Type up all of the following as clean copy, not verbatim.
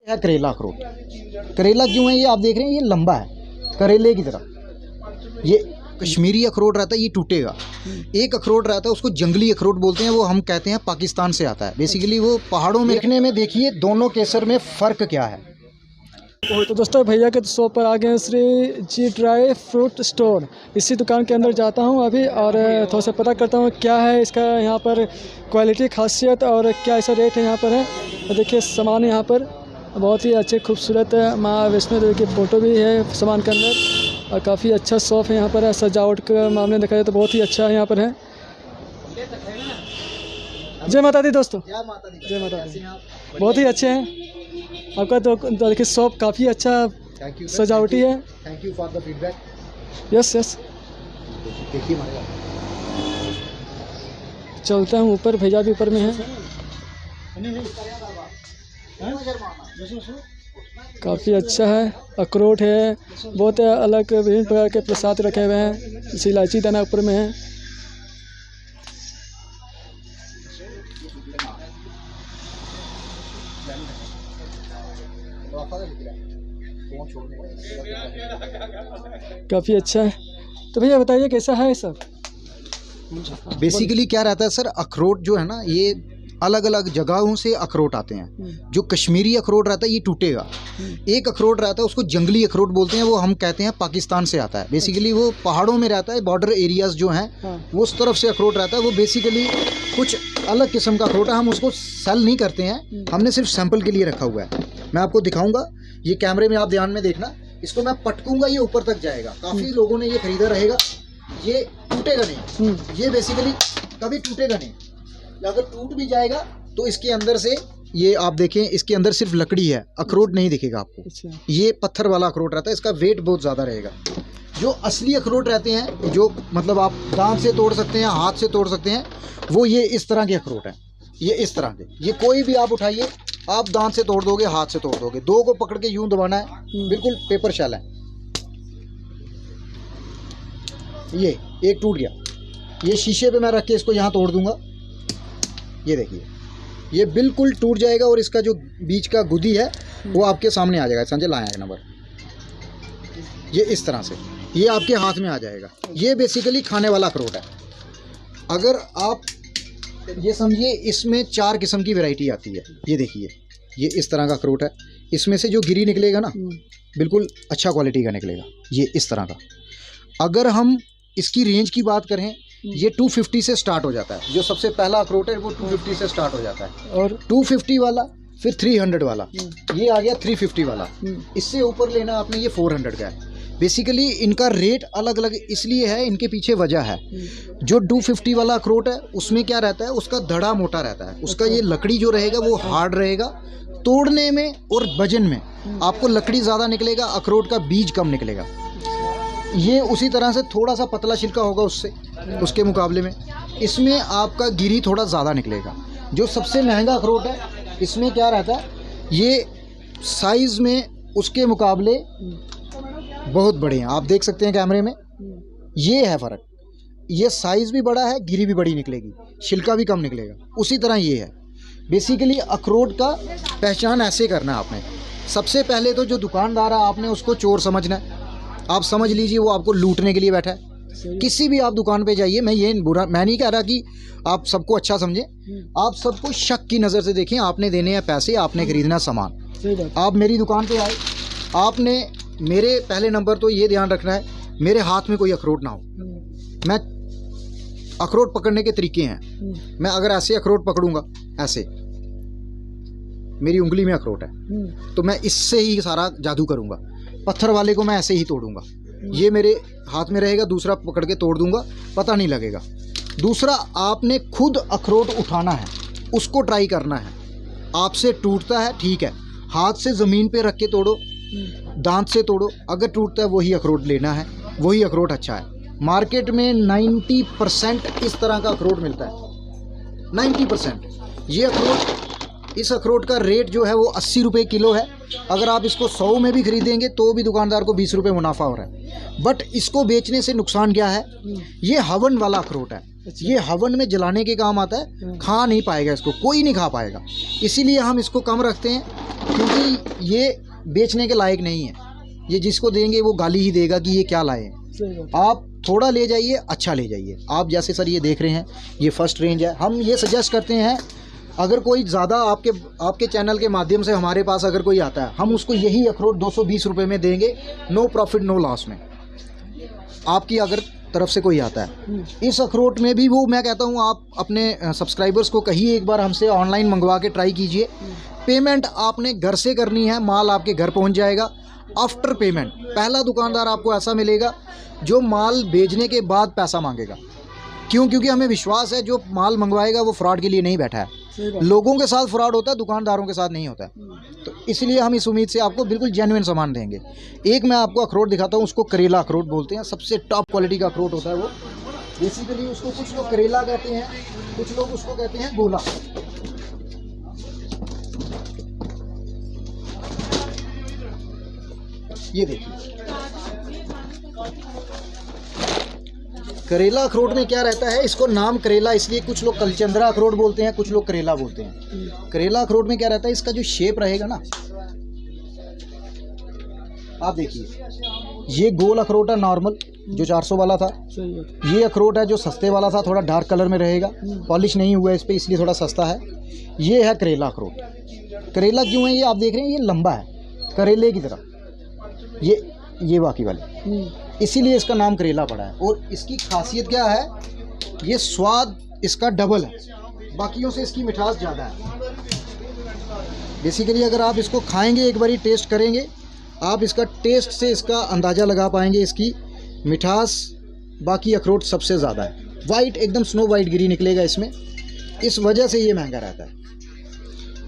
है करेला अखरोट। करेला क्यों है ये आप देख रहे हैं, ये लंबा है करेले की तरह। ये कश्मीरी अखरोट रहता है, ये टूटेगा। एक अखरोट रहता है उसको जंगली अखरोट बोलते हैं, वो हम कहते हैं पाकिस्तान से आता है। बेसिकली वो पहाड़ों में। देखने में देखिए दोनों केसर में फ़र्क क्या है। तो दोस्तों भैया के शॉप पर आ गए हैं, श्री जी ड्राई फ्रूट स्टोर। इसी दुकान के अंदर जाता हूं अभी और थोड़ा सा पता करता हूं क्या है इसका यहाँ पर क्वालिटी खासियत और क्या ऐसा रेट है यहाँ पर है। तो देखिए सामान यहाँ पर बहुत ही अच्छे खूबसूरत माँ वैष्णो देवी की फ़ोटो भी है सामान के अंदर और काफ़ी अच्छा शॉप है यहाँ पर। सजावट के मामले में देखा जाए तो बहुत ही अच्छा है यहाँ पर है। जय माता दी दोस्तों, जय माता दी। बहुत ही अच्छे हैं आपका तो देखिए शॉप काफ़ी अच्छा सजावटी है। Thank you for the feedback. Yes yes, देखिए चलता हूँ ऊपर, भैया भी ऊपर में है। काफ़ी अच्छा है, अखरोट है, बहुत अलग विभिन्न प्रकार के प्रसाद रखे हुए हैं। जैसे इलायची दाना ऊपर में है। काफ़ी अच्छा है। तो भैया बताइए कैसा है सब। बेसिकली क्या रहता है सर, अखरोट जो है ना ये अलग अलग जगहों से अखरोट आते हैं। जो कश्मीरी अखरोट रहता है ये टूटेगा। एक अखरोट रहता है उसको जंगली अखरोट बोलते हैं, वो हम कहते हैं पाकिस्तान से आता है। बेसिकली वो पहाड़ों में रहता है, बॉर्डर एरियाज जो हैं वो उस तरफ से अखरोट रहता है। वो बेसिकली कुछ अलग किस्म का अखरोट है, हम उसको सेल नहीं करते हैं, हमने सिर्फ सैंपल के लिए रखा हुआ है। मैं आपको दिखाऊंगा, ये कैमरे में आप ध्यान में देखना। इसको मैं पटकूंगा, ये ऊपर तक जाएगा। काफ़ी लोगों ने ये खरीदा रहेगा। ये टूटेगा नहीं, ये बेसिकली कभी टूटेगा नहीं। अगर टूट भी जाएगा तो इसके अंदर से ये आप देखें, इसके अंदर सिर्फ लकड़ी है, अखरोट नहीं दिखेगा आपको। ये पत्थर वाला अखरोट रहता है, इसका वेट बहुत ज़्यादा रहेगा। जो असली अखरोट रहते हैं, जो मतलब आप दांत से तोड़ सकते हैं, हाथ से तोड़ सकते हैं, वो ये इस तरह के अखरोट हैं। ये इस तरह के, ये कोई भी आप उठाइए, आप दांत से तोड़ दोगे, हाथ से तोड़ दोगे। दो को पकड़ के यूं दबाना है, बिल्कुल पेपर शेल है। ये एक टूट गया, ये शीशे पे मैं रख के इसको यहाँ तोड़ दूंगा। ये देखिए, ये बिल्कुल टूट जाएगा और इसका जो बीच का गुदी है वो आपके सामने आ जाएगा। संजय लाया एक नंबर, ये इस तरह से ये आपके हाथ में आ जाएगा। ये बेसिकली खाने वाला अखरोट है। अगर आप ये समझिए, इसमें 4 किस्म की वैरायटी आती है। ये देखिए, ये इस तरह का अखरोट है। इसमें से जो गिरी निकलेगा ना, बिल्कुल अच्छा क्वालिटी का निकलेगा, ये इस तरह का। अगर हम इसकी रेंज की बात करें, ये 250 से स्टार्ट हो जाता है। जो सबसे पहला अखरोट है वो 250 से स्टार्ट हो जाता है, और 250 वाला, फिर 300 वाला, ये आ गया 350 वाला। इससे ऊपर लेना आपने, ये 400 का है। बेसिकली इनका रेट अलग अलग इसलिए है, इनके पीछे वजह है। जो 250 वाला अखरोट है उसमें क्या रहता है, उसका धड़ा मोटा रहता है, उसका ये लकड़ी जो रहेगा वो हार्ड रहेगा। तोड़ने में और वजन में आपको लकड़ी ज़्यादा निकलेगा, अखरोट का बीज कम निकलेगा। ये उसी तरह से थोड़ा सा पतला छिलका होगा उससे, उसके मुकाबले में इसमें आपका गिरी थोड़ा ज़्यादा निकलेगा। जो सबसे महंगा अखरोट है, इसमें क्या रहता है, ये साइज़ में उसके मुकाबले बहुत बड़े हैं। आप देख सकते हैं कैमरे में, ये है फ़र्क। ये साइज़ भी बड़ा है, गिरी भी बड़ी निकलेगी, छिलका भी कम निकलेगा। उसी तरह ये है। बेसिकली अखरोट का पहचान ऐसे करना है आपने। सबसे पहले तो जो दुकानदार है आपने उसको चोर समझना है। आप समझ लीजिए वो आपको लूटने के लिए बैठा है। किसी भी आप दुकान पे जाइए, मैं ये बुरा मैं नहीं कह रहा कि आप सबको अच्छा समझें, आप सबको शक की नज़र से देखें। आपने देने हैं पैसे, आपने खरीदना सामान। आप मेरी दुकान पे आए, आपने मेरे पहले नंबर तो ये ध्यान रखना है, मेरे हाथ में कोई अखरोट ना हो। मैं अखरोट पकड़ने के तरीके हैं, मैं अगर ऐसे अखरोट पकड़ूंगा, ऐसे मेरी उंगली में अखरोट है तो मैं इससे ही सारा जादू करूंगा। पत्थर वाले को मैं ऐसे ही तोड़ूंगा, ये मेरे हाथ में रहेगा, दूसरा पकड़ के तोड़ दूंगा, पता नहीं लगेगा। दूसरा, आपने खुद अखरोट उठाना है, उसको ट्राई करना है। आपसे टूटता है ठीक है, हाथ से ज़मीन पे रख के तोड़ो, दांत से तोड़ो, अगर टूटता है वही अखरोट लेना है, वही अखरोट अच्छा है। मार्केट में 90% इस तरह का अखरोट मिलता है, 90%। ये अखरोट, इस अखरोट का रेट जो है वो 80 रुपये किलो है। अगर आप इसको 100 में भी खरीदेंगे तो भी दुकानदार को 20 रुपये मुनाफा हो रहा है। बट इसको बेचने से नुकसान क्या है, ये हवन वाला अखरोट है। अच्छा। ये हवन में जलाने के काम आता है, खा नहीं पाएगा इसको, कोई नहीं खा पाएगा। इसीलिए हम इसको कम रखते हैं, क्योंकि ये बेचने के लायक नहीं है। ये जिसको देंगे वो गाली ही देगा कि ये क्या लाए हैं। सही बात। आप थोड़ा ले जाइए, अच्छा ले जाइए। आप जैसे सर ये देख रहे हैं, ये फर्स्ट रेंज है। हम ये सजेस्ट करते हैं, अगर कोई ज़्यादा आपके चैनल के माध्यम से हमारे पास अगर कोई आता है, हम उसको यही अखरोट 220 रुपये में देंगे, नो प्रॉफिट नो लॉस में। आपकी अगर तरफ से कोई आता है इस अखरोट में भी, वो मैं कहता हूँ आप अपने सब्सक्राइबर्स को कहिए एक बार हमसे ऑनलाइन मंगवा के ट्राई कीजिए। पेमेंट आपने घर से करनी है, माल आपके घर पहुँच जाएगा आफ्टर पेमेंट। पहला दुकानदार आपको ऐसा मिलेगा जो माल भेजने के बाद पैसा मांगेगा। क्यों? क्योंकि हमें विश्वास है जो माल मंगवाएगा वो फ्रॉड के लिए नहीं बैठा है। लोगों के साथ फ्रॉड होता है, दुकानदारों के साथ नहीं होता है। तो इसलिए हम इस उम्मीद से आपको बिल्कुल जेन्युइन सामान देंगे। एक मैं आपको अखरोट दिखाता हूँ, उसको करेला अखरोट बोलते हैं। सबसे टॉप क्वालिटी का अखरोट होता है वो। बेसिकली उसको कुछ लोग करेला कहते हैं, कुछ लोग उसको कहते हैं गोला। ये देखिए, करेला अखरोट में क्या रहता है, इसको नाम करेला इसलिए कुछ लोग कलचंद्रा अखरोट बोलते हैं, कुछ लोग करेला बोलते हैं। करेला अखरोट में क्या रहता है, इसका जो शेप रहेगा ना, आप देखिए, ये गोल अखरोट है नॉर्मल जो 400 वाला था। ये अखरोट है जो सस्ते वाला था, थोड़ा डार्क कलर में रहेगा, पॉलिश नहीं हुआ है इस पर, इसलिए थोड़ा सस्ता है। ये है करेला अखरोट। करेला क्यों है, ये आप देख रहे हैं, ये लंबा है करेले की तरह, ये बाकी वाले, इसीलिए इसका नाम करेला पड़ा है। और इसकी खासियत क्या है, ये स्वाद इसका डबल है, बाकियों से इसकी मिठास ज़्यादा है। बेसिकली अगर आप इसको खाएंगे, एक बारी टेस्ट करेंगे, आप इसका टेस्ट से इसका अंदाज़ा लगा पाएंगे, इसकी मिठास बाकी अखरोट सबसे ज़्यादा है। वाइट एकदम स्नो वाइट गिरी निकलेगा इसमें, इस वजह से ये महंगा रहता है।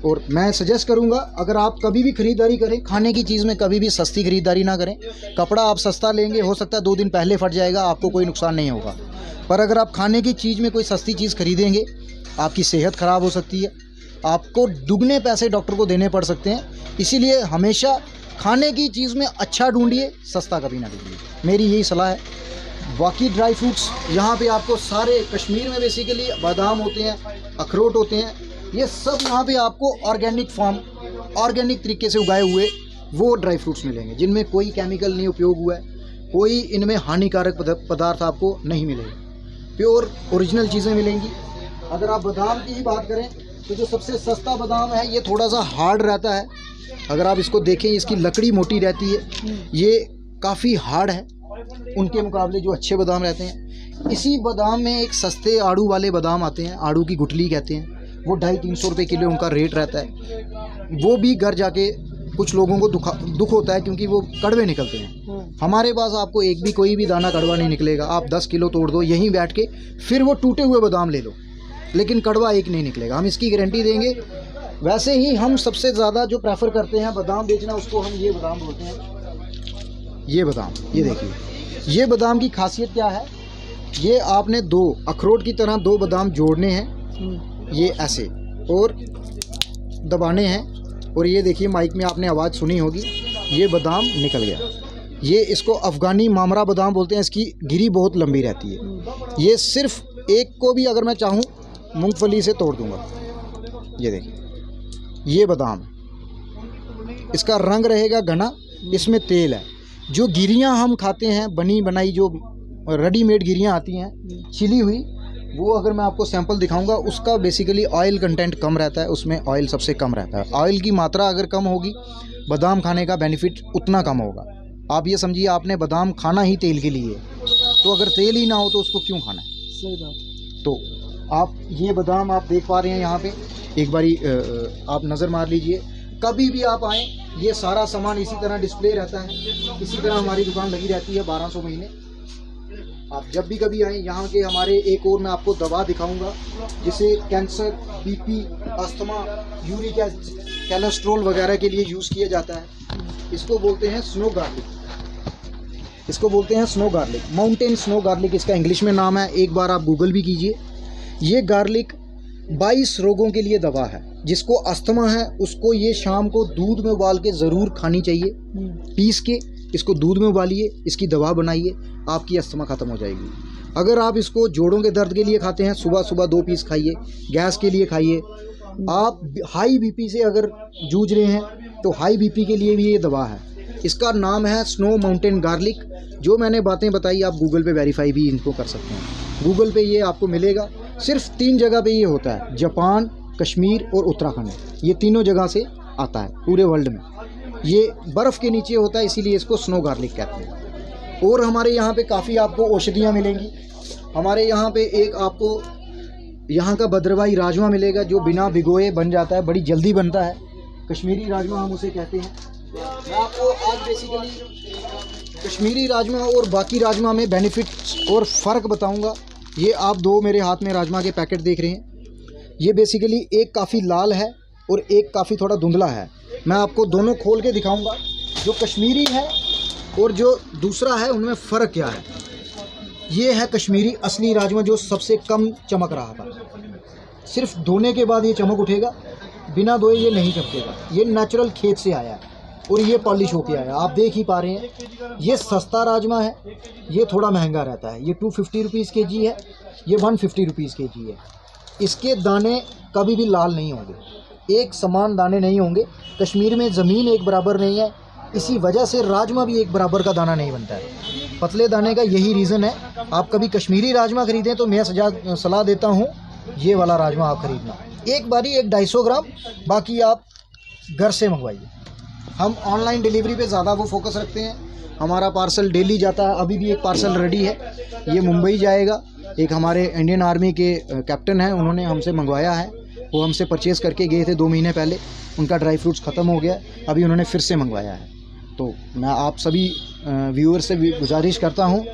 और मैं सजेस्ट करूंगा, अगर आप कभी भी ख़रीदारी करें, खाने की चीज़ में कभी भी सस्ती ख़रीदारी ना करें। कपड़ा आप सस्ता लेंगे, हो सकता है 2 दिन पहले फट जाएगा, आपको कोई नुकसान नहीं होगा। पर अगर आप खाने की चीज़ में कोई सस्ती चीज़ खरीदेंगे, आपकी सेहत ख़राब हो सकती है, आपको दुगने पैसे डॉक्टर को देने पड़ सकते हैं। इसीलिए हमेशा खाने की चीज़ में अच्छा ढूंढिए, सस्ता कभी ना ढूंढिए, मेरी यही सलाह है। बाकी ड्राई फ्रूट्स यहाँ पे आपको सारे, कश्मीर में बेसिकली बादाम होते हैं, अखरोट होते हैं, ये सब यहाँ पे आपको ऑर्गेनिक फार्म, ऑर्गेनिक तरीके से उगाए हुए वो ड्राई फ्रूट्स मिलेंगे, जिनमें कोई केमिकल नहीं उपयोग हुआ है, कोई इनमें हानिकारक पदार्थ आपको नहीं मिलेगा, प्योर ओरिजिनल चीज़ें मिलेंगी। अगर आप बादाम की ही बात करें तो जो सबसे सस्ता बादाम है, ये थोड़ा सा हार्ड रहता है। अगर आप इसको देखें, इसकी लकड़ी मोटी रहती है, ये काफ़ी हार्ड है उनके मुकाबले जो अच्छे बादाम रहते हैं। इसी बादाम में एक सस्ते आड़ू वाले बादाम आते हैं, आड़ू की गुठली कहते हैं, वो 250-300 रुपये किलो उनका रेट रहता है। वो भी घर जाके कुछ लोगों को दुख होता है, क्योंकि वो कड़वे निकलते हैं। हमारे पास आपको एक भी कोई भी दाना कड़वा नहीं निकलेगा। आप 10 किलो तोड़ दो यहीं बैठ के, फिर वो टूटे हुए बादाम ले लो, लेकिन कड़वा एक नहीं निकलेगा, हम इसकी गारंटी देंगे। वैसे ही हम सबसे ज़्यादा जो प्रेफर करते हैं बादाम बेचना, उसको हम ये बादाम बोलते हैं। ये बादाम, ये देखिए, ये बादाम की खासियत क्या है, ये आपने 2 अखरोट की तरह 2 बादाम जोड़ने हैं, ये ऐसे, और दबाने हैं, और ये देखिए माइक में आपने आवाज़ सुनी होगी, ये बादाम निकल गया। ये इसको अफ़गानी मामरा बादाम बोलते हैं, इसकी गिरी बहुत लंबी रहती है। ये सिर्फ एक को भी अगर मैं चाहूँ मूंगफली से तोड़ दूंगा। ये देखिए, ये बादाम, इसका रंग रहेगा घना, इसमें तेल है। जो गिरियाँ हम खाते हैं, बनी बनाई जो रेडीमेड गिरियाँ आती हैं छिली हुई, वो अगर मैं आपको सैंपल दिखाऊंगा, उसका बेसिकली ऑयल कंटेंट कम रहता है, उसमें ऑयल सबसे कम रहता है। ऑयल की मात्रा अगर कम होगी, बादाम खाने का बेनिफिट उतना कम होगा। आप ये समझिए, आपने बादाम खाना ही तेल के लिए, तो अगर तेल ही ना हो तो उसको क्यों खाना है। सही बात। तो आप ये बादाम आप देख पा रहे हैं यहाँ पे, एक बारी आप नज़र मार लीजिए। कभी भी आप आएँ, ये सारा सामान इसी तरह डिस्प्ले रहता है, इसी तरह हमारी दुकान लगी रहती है 1200 महीने। आप जब भी कभी आएँ, यहाँ के हमारे एक और मैं आपको दवा दिखाऊंगा, जिसे cancer, BP, asthma, uric acid, cholesterol वगैरह के लिए यूज़ किया जाता है। इसको बोलते हैं स्नो गार्लिक, इसको बोलते हैं snow garlic, mountain snow garlic इसका इंग्लिश में नाम है। एक बार आप गूगल भी कीजिए। ये गार्लिक 22 रोगों के लिए दवा है। जिसको अस्थमा है उसको ये शाम को दूध में उबाल के ज़रूर खानी चाहिए, पीस के, इसको दूध में उबालिए, इसकी दवा बनाइए, आपकी अस्थमा ख़त्म हो जाएगी। अगर आप इसको जोड़ों के दर्द के लिए खाते हैं, सुबह सुबह 2 पीस खाइए, गैस के लिए खाइए। आप हाई बीपी से अगर जूझ रहे हैं तो हाई बीपी के लिए भी ये दवा है। इसका नाम है स्नो माउंटेन गार्लिक। जो मैंने बातें बताई आप गूगल पे वेरीफाई भी इनको कर सकते हैं। गूगल पे ये आपको मिलेगा। सिर्फ 3 जगह पे ये होता है, जापान, कश्मीर और उत्तराखंड। ये तीनों जगह से आता है पूरे वर्ल्ड में। ये बर्फ़ के नीचे होता है, इसीलिए इसको स्नो गार्लिक कहते हैं। और हमारे यहाँ पे काफ़ी आपको औषधियाँ मिलेंगी। हमारे यहाँ पे एक आपको यहाँ का भद्रवाही राजमा मिलेगा, जो बिना भिगोए बन जाता है, बड़ी जल्दी बनता है। कश्मीरी राजमा हम उसे कहते हैं। मैं आपको आज बेसिकली कश्मीरी राजमा और बाकी राजमा में बेनिफिट्स और फ़र्क बताऊंगा। ये आप 2 मेरे हाथ में राजमा के पैकेट देख रहे हैं। ये बेसिकली एक काफ़ी लाल है और एक काफ़ी थोड़ा धुंधला है। मैं आपको दोनों खोल के दिखाऊंगा, जो कश्मीरी है और जो दूसरा है उनमें फ़र्क क्या है। ये है कश्मीरी असली राजमा, जो सबसे कम चमक रहा था। सिर्फ धोने के बाद ये चमक उठेगा, बिना धोए ये नहीं चमकेगा। ये नेचुरल खेत से आया है और ये पॉलिश होके आया, आप देख ही पा रहे हैं। ये सस्ता राजमा है, ये थोड़ा महंगा रहता है। ये 250 रुपीज़ kg है, ये 150 रुपीज़ kg है। इसके दाने कभी भी लाल नहीं होंगे, एक समान दाने नहीं होंगे। कश्मीर में ज़मीन एक बराबर नहीं है, इसी वजह से राजमा भी एक बराबर का दाना नहीं बनता है। पतले दाने का यही रीज़न है। आप कभी कश्मीरी राजमा ख़रीदें तो मैं सलाह देता हूँ ये वाला राजमा आप ख़रीदना। एक बारी 1-250 ग्राम, बाकी आप घर से मंगवाइए। हम ऑनलाइन डिलीवरी पे ज़्यादा वो फोकस रखते हैं। हमारा पार्सल डेली जाता है। अभी भी एक पार्सल रेडी है, ये मुंबई जाएगा। एक हमारे इंडियन आर्मी के कैप्टन हैं, उन्होंने हमसे मंगवाया है। वो हमसे परचेज़ करके गए थे 2 महीने पहले। उनका ड्राई फ्रूट्स ख़त्म हो गया, अभी उन्होंने फिर से मंगवाया है। तो मैं आप सभी व्यूअर से भी गुजारिश करता हूँ,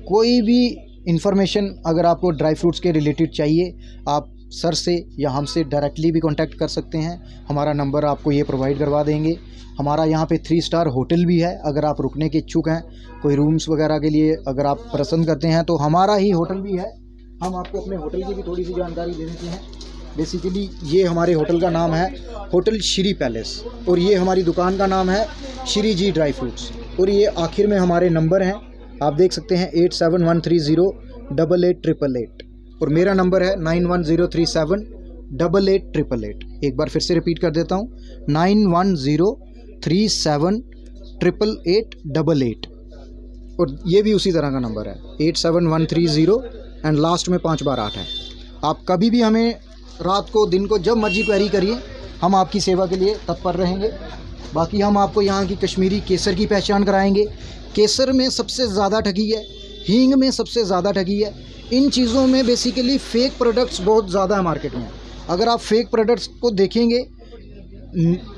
कोई भी इन्फॉर्मेशन अगर आपको ड्राई फ्रूट्स के रिलेटेड चाहिए, आप सर से या हमसे डायरेक्टली भी कांटेक्ट कर सकते हैं। हमारा नंबर आपको ये प्रोवाइड करवा देंगे। हमारा यहाँ पे 3 स्टार होटल भी है। अगर आप रुकने के इच्छुक हैं, कोई रूम्स वगैरह के लिए अगर आप पसंद करते हैं, तो हमारा ही होटल भी है। हम आपको अपने होटल की भी थोड़ी सी जानकारी दे देते हैं। बेसिकली ये हमारे होटल का नाम है होटल श्री पैलेस, और ये हमारी दुकान का नाम है श्री जी ड्राई फ्रूट्स। और ये आखिर में हमारे नंबर हैं, आप देख सकते हैं 8713088888। और मेरा नंबर है 9103788888। एक बार फिर से रिपीट कर देता हूँ, 9103788888। और ये भी उसी तरह का नंबर है 87130 एंड लास्ट में 5 बार 8 है। आप कभी भी हमें रात को दिन को जब मर्जी क्वेरी करिए, हम आपकी सेवा के लिए तत्पर रहेंगे। बाकी हम आपको यहाँ की कश्मीरी केसर की पहचान कराएंगे। केसर में सबसे ज़्यादा ठगी है, हींग में सबसे ज़्यादा ठगी है। इन चीज़ों में बेसिकली फ़ेक प्रोडक्ट्स बहुत ज़्यादा है मार्केट में। अगर आप फेक प्रोडक्ट्स को देखेंगे,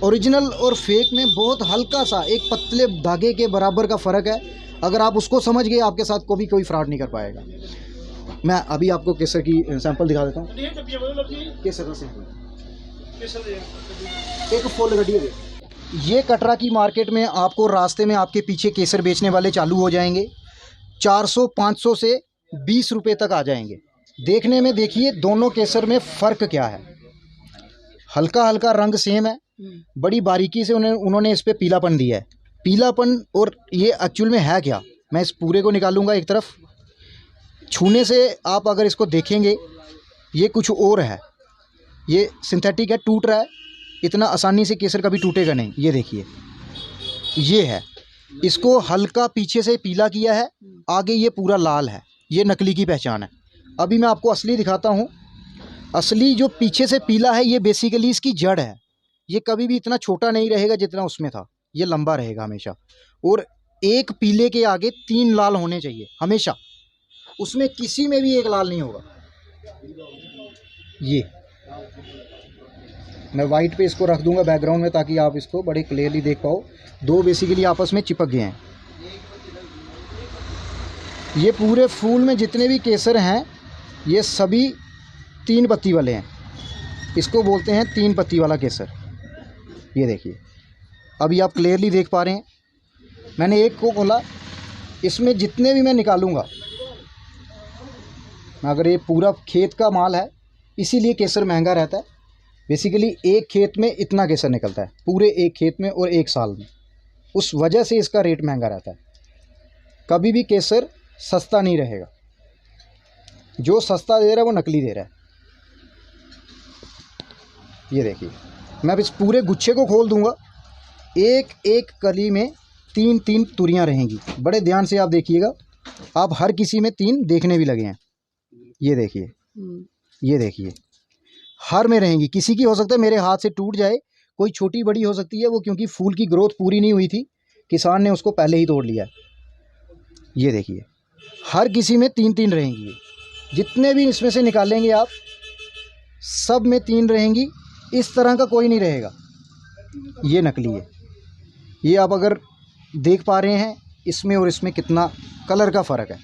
ओरिजिनल और फेक में बहुत हल्का सा एक पतले धागे के बराबर का फ़र्क है। अगर आप उसको समझ गए, आपके साथ कोई फ्रॉड नहीं कर पाएगा। मैं अभी आपको केसर की सैंपल दिखा देता हूँ। केसर का सैंपल एक फुल गड्डी है। ये कटरा की मार्केट में आपको रास्ते में आपके पीछे केसर बेचने वाले चालू हो जाएंगे। 400-500 से 20 रुपये तक आ जाएंगे। देखने में देखिए दोनों केसर में फ़र्क क्या है। हल्का हल्का रंग सेम है, बड़ी बारीकी से उन्होंने इस पर पीलापन दिया है। पीलापन और ये एक्चुअल में है क्या, मैं इस पूरे को निकालूंगा एक तरफ। छूने से आप अगर इसको देखेंगे, ये कुछ और है। ये सिंथेटिक है, टूट रहा है। इतना आसानी से केसर कभी टूटेगा नहीं। ये देखिए, ये है। इसको हल्का पीछे से पीला किया है, आगे ये पूरा लाल है। ये नकली की पहचान है। अभी मैं आपको असली दिखाता हूँ। असली जो पीछे से पीला है, ये बेसिकली इसकी जड़ है। ये कभी भी इतना छोटा नहीं रहेगा जितना उसमें था, ये लंबा रहेगा हमेशा। और एक पीले के आगे 3 लाल होने चाहिए हमेशा, उसमें किसी में भी एक लाल नहीं होगा। ये मैं वाइट पे इसको रख दूंगा बैकग्राउंड में, ताकि आप इसको बड़े क्लियरली देख पाओ। 2 बेसिकली आपस में चिपक गए हैं। ये पूरे फूल में जितने भी केसर हैं, ये सभी 3 पत्ती वाले हैं। इसको बोलते हैं 3 पत्ती वाला केसर। ये देखिए, अभी आप क्लियरली देख पा रहे हैं। मैंने एक को खोला, इसमें जितने भी मैं निकालूंगा, अगर ये पूरा खेत का माल है, इसीलिए केसर महंगा रहता है। बेसिकली एक खेत में इतना केसर निकलता है, पूरे एक खेत में और एक साल में। उस वजह से इसका रेट महंगा रहता है। कभी भी केसर सस्ता नहीं रहेगा, जो सस्ता दे रहा है वो नकली दे रहा है। ये देखिए, मैं अब इस पूरे गुच्छे को खोल दूंगा। एक एक कली में 3-3 तुरियां रहेंगी। बड़े ध्यान से आप देखिएगा, आप हर किसी में 3 देखने भी लगे हैं। ये देखिए, ये देखिए, हर में रहेंगी। किसी की हो सकता है मेरे हाथ से टूट जाए, कोई छोटी बड़ी हो सकती है, वो क्योंकि फूल की ग्रोथ पूरी नहीं हुई थी, किसान ने उसको पहले ही तोड़ लिया। ये देखिए, हर किसी में 3-3 रहेंगी। जितने भी इसमें से निकालेंगे आप, सब में 3 रहेंगी। इस तरह का कोई नहीं रहेगा। ये नकली है। ये आप अगर देख पा रहे हैं, इसमें और इसमें कितना कलर का फ़र्क है।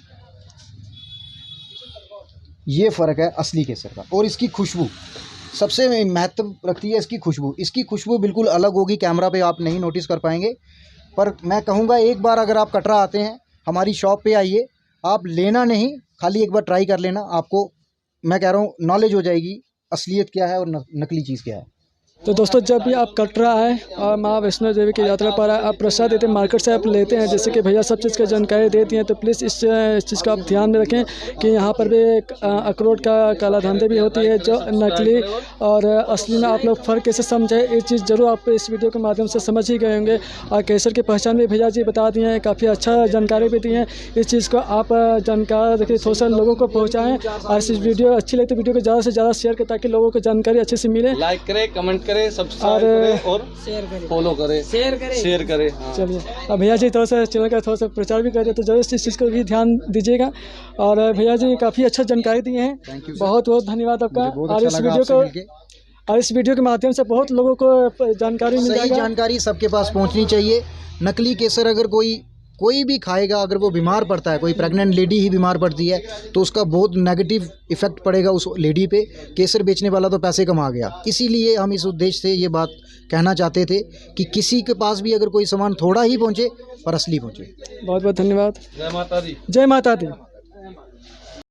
ये फ़र्क है असली केसर का। और इसकी खुशबू सबसे महत्व रखती है, इसकी खुशबू। इसकी खुशबू बिल्कुल अलग होगी, कैमरा पे आप नहीं नोटिस कर पाएंगे। पर मैं कहूँगा एक बार अगर आप कटरा आते हैं, हमारी शॉप पे आइए। आप लेना नहीं, खाली एक बार ट्राई कर लेना। आपको मैं कह रहा हूँ नॉलेज हो जाएगी असलियत क्या है और नकली चीज़ क्या है। तो दोस्तों, जब भी आप कटरा आए और माँ वैष्णो देवी की यात्रा पर आए, आप प्रसाद देते मार्केट से आप लेते हैं, जैसे कि भैया सब चीज़ की जानकारी देती हैं, तो प्लीज़ इस चीज़ का आप ध्यान में रखें कि यहाँ पर भी अखरोट का काला धंधे भी होती है, जो नकली और असली में आप लोग फ़र्क कैसे समझे, ये चीज़ ज़रूर आप इस वीडियो के माध्यम से समझ ही गए होंगे। और केसर की पहचान भी भैया जी बता दिए हैं, काफ़ी अच्छा जानकारी भी दी है। इस चीज़ को आप जानकार देखिए, थोड़ा सा लोगों को पहुँचाएँ। और इस वीडियो अच्छी लगती है, वीडियो को ज़्यादा से ज़्यादा शेयर करें ताकि लोगों को जानकारी अच्छे से मिले। लाइक करें, कमेंट करें, सब्सक्राइब करें और फॉलो करें, शेयर करें। हाँ। चलिए, अब भैया जी थोड़ा सा चैनल का थोड़ा सा प्रचार भी कर रहे, तो जरूर इस चीज़ को भी ध्यान दीजिएगा। और भैया जी काफ़ी अच्छा जानकारी दिए हैं, बहुत बहुत धन्यवाद आपका। और इस वीडियो के माध्यम से बहुत लोगों को जानकारी मिल जाएगी। जानकारी सबके पास पहुंचनी चाहिए। नकली केसर अगर कोई भी खाएगा, अगर वो बीमार पड़ता है, कोई प्रेग्नेंट लेडी ही बीमार पड़ती है, तो उसका बहुत नेगेटिव इफ़ेक्ट पड़ेगा उस लेडी पे। केसर बेचने वाला तो पैसे कमा गया। इसीलिए हम इस उद्देश्य से ये बात कहना चाहते थे कि किसी के पास भी अगर कोई सामान थोड़ा ही पहुँचे, पर असली पहुँचे। बहुत बहुत धन्यवाद। जय माता दी। जय माता दी।